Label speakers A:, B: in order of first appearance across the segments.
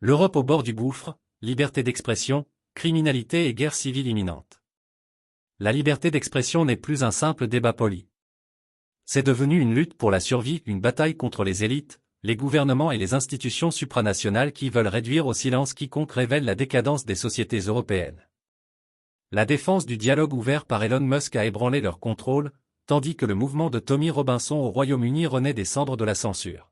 A: L'Europe au bord du gouffre, liberté d'expression, criminalité et guerre civile imminente. La liberté d'expression n'est plus un simple débat poli. C'est devenu une lutte pour la survie, une bataille contre les élites, les gouvernements et les institutions supranationales qui veulent réduire au silence quiconque révèle la décadence des sociétés européennes. La défense du dialogue ouvert par Elon Musk a ébranlé leur contrôle, tandis que le mouvement de Tommy Robinson au Royaume-Uni renaît des cendres de la censure.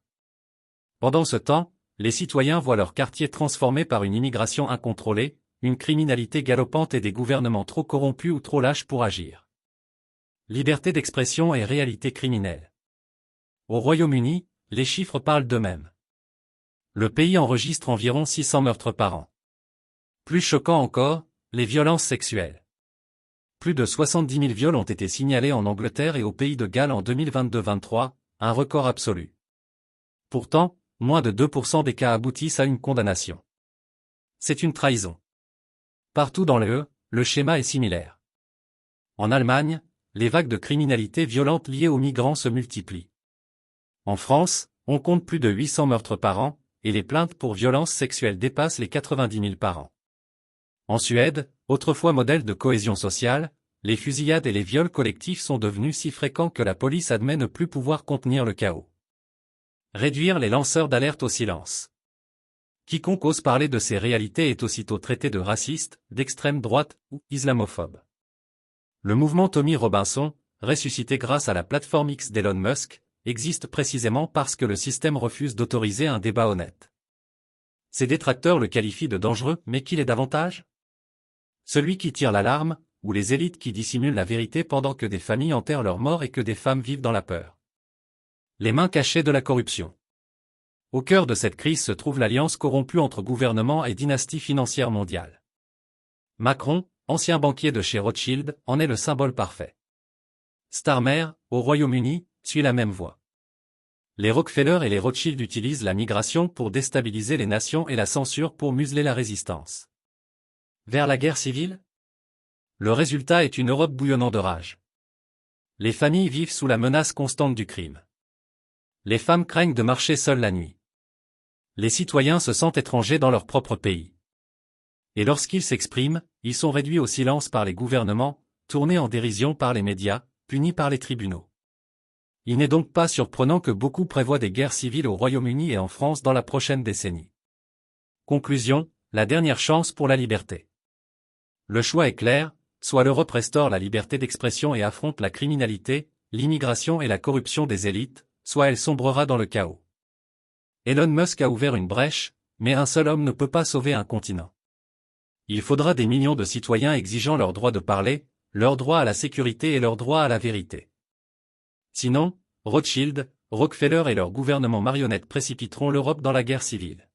A: Pendant ce temps, les citoyens voient leur quartier transformé par une immigration incontrôlée, une criminalité galopante et des gouvernements trop corrompus ou trop lâches pour agir. Liberté d'expression et réalité criminelle. Au Royaume-Uni, les chiffres parlent d'eux-mêmes. Le pays enregistre environ 600 meurtres par an. Plus choquant encore, les violences sexuelles. Plus de 70 000 viols ont été signalés en Angleterre et au Pays de Galles en 2022-23, un record absolu. Pourtant, moins de 2% des cas aboutissent à une condamnation. C'est une trahison. Partout dans l'UE, le schéma est similaire. En Allemagne, les vagues de criminalité violente liées aux migrants se multiplient. En France, on compte plus de 800 meurtres par an, et les plaintes pour violences sexuelles dépassent les 90 000 par an. En Suède, autrefois modèle de cohésion sociale, les fusillades et les viols collectifs sont devenus si fréquents que la police admet ne plus pouvoir contenir le chaos. Réduire les lanceurs d'alerte au silence. Quiconque ose parler de ces réalités est aussitôt traité de raciste, d'extrême droite ou islamophobe. Le mouvement Tommy Robinson, ressuscité grâce à la plateforme X d'Elon Musk, existe précisément parce que le système refuse d'autoriser un débat honnête. Ses détracteurs le qualifient de dangereux, mais qui l'est davantage ? Celui qui tire l'alarme, ou les élites qui dissimulent la vérité pendant que des familles enterrent leurs morts et que des femmes vivent dans la peur. Les mains cachées de la corruption. Au cœur de cette crise se trouve l'alliance corrompue entre gouvernement et dynastie financière mondiale. Macron, ancien banquier de chez Rothschild, en est le symbole parfait. Starmer, au Royaume-Uni, suit la même voie. Les Rockefeller et les Rothschild utilisent la migration pour déstabiliser les nations et la censure pour museler la résistance. Vers la guerre civile ? Le résultat est une Europe bouillonnant de rage. Les familles vivent sous la menace constante du crime. Les femmes craignent de marcher seules la nuit. Les citoyens se sentent étrangers dans leur propre pays. Et lorsqu'ils s'expriment, ils sont réduits au silence par les gouvernements, tournés en dérision par les médias, punis par les tribunaux. Il n'est donc pas surprenant que beaucoup prévoient des guerres civiles au Royaume-Uni et en France dans la prochaine décennie. Conclusion, la dernière chance pour la liberté. Le choix est clair, soit l'Europe restaure la liberté d'expression et affronte la criminalité, l'immigration et la corruption des élites, soit elle sombrera dans le chaos. Elon Musk a ouvert une brèche, mais un seul homme ne peut pas sauver un continent. Il faudra des millions de citoyens exigeant leur droit de parler, leur droit à la sécurité et leur droit à la vérité. Sinon, Rothschild, Rockefeller et leurs gouvernements marionnettes précipiteront l'Europe dans la guerre civile.